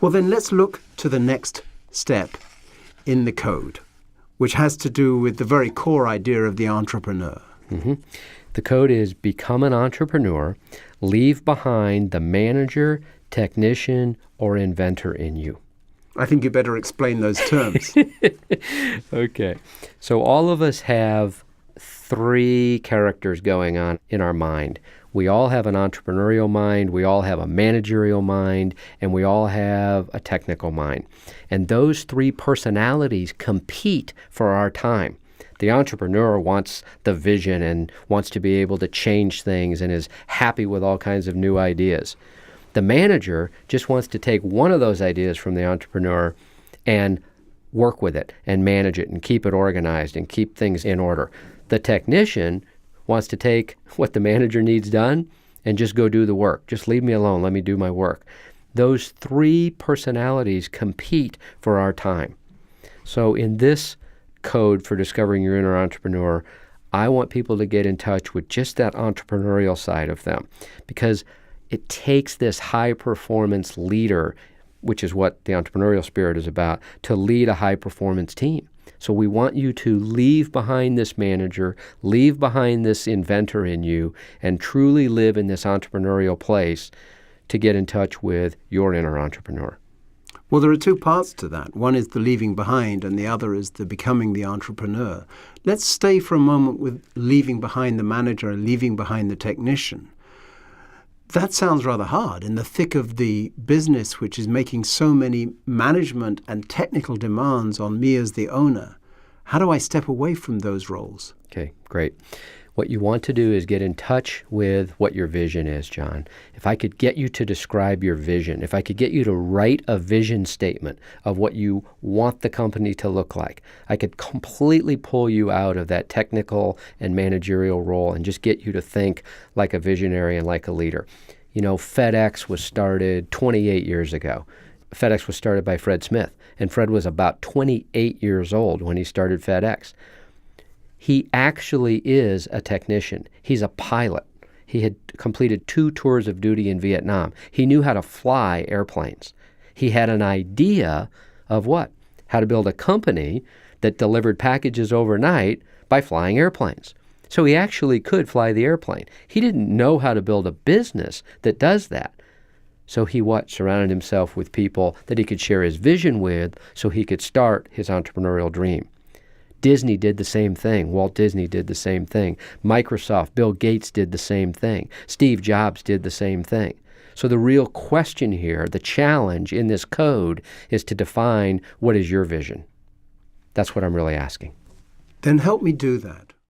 Well, then let's look to the next step in the code, which has to do with the very core idea of the entrepreneur. Mm-hmm. The code is become an entrepreneur, leave behind the manager, technician, or inventor in you. I think you better explain those terms. Okay. So all of us have three characters going on in our mind. We all have an entrepreneurial mind, we all have a managerial mind, and we all have a technical mind. And those three personalities compete for our time. The entrepreneur wants the vision and wants to be able to change things and is happy with all kinds of new ideas. The manager just wants to take one of those ideas from the entrepreneur and work with it and manage it and keep it organized and keep things in order. The technician wants to take what the manager needs done and just go do the work. Just leave me alone. Let me do my work. Those three personalities compete for our time. So in this code for discovering your inner entrepreneur, I want people to get in touch with just that entrepreneurial side of them, because it takes this high-performance leader, which is what the entrepreneurial spirit is about, to lead a high-performance team. So we want you to leave behind this manager, leave behind this inventor in you, and truly live in this entrepreneurial place to get in touch with your inner entrepreneur. Well, there are two parts to that. One is the leaving behind, and the other is the becoming the entrepreneur. Let's stay for a moment with leaving behind the manager and leaving behind the technician. That sounds rather hard in the thick of the business, which is making so many management and technical demands on me as the owner. How do I step away from those roles? Okay, great. What you want to do is get in touch with what your vision is, John. If I could get you to describe your vision, if I could get you to write a vision statement of what you want the company to look like, I could completely pull you out of that technical and managerial role and just get you to think like a visionary and like a leader. You know, FedEx was started 28 years ago. FedEx was started by Fred Smith, and Fred was about 28 years old when he started FedEx. He actually is a technician. He's a pilot. He had completed 2 tours of duty in Vietnam. He knew how to fly airplanes. He had an idea of what? How to build a company that delivered packages overnight by flying airplanes. So he actually could fly the airplane. He didn't know how to build a business that does that. So he surrounded himself with people that he could share his vision with so he could start his entrepreneurial dream. Disney did the same thing. Walt Disney did the same thing. Microsoft, Bill Gates did the same thing. Steve Jobs did the same thing. So the real question here, the challenge in this code, is to define what is your vision. That's what I'm really asking. Then help me do that.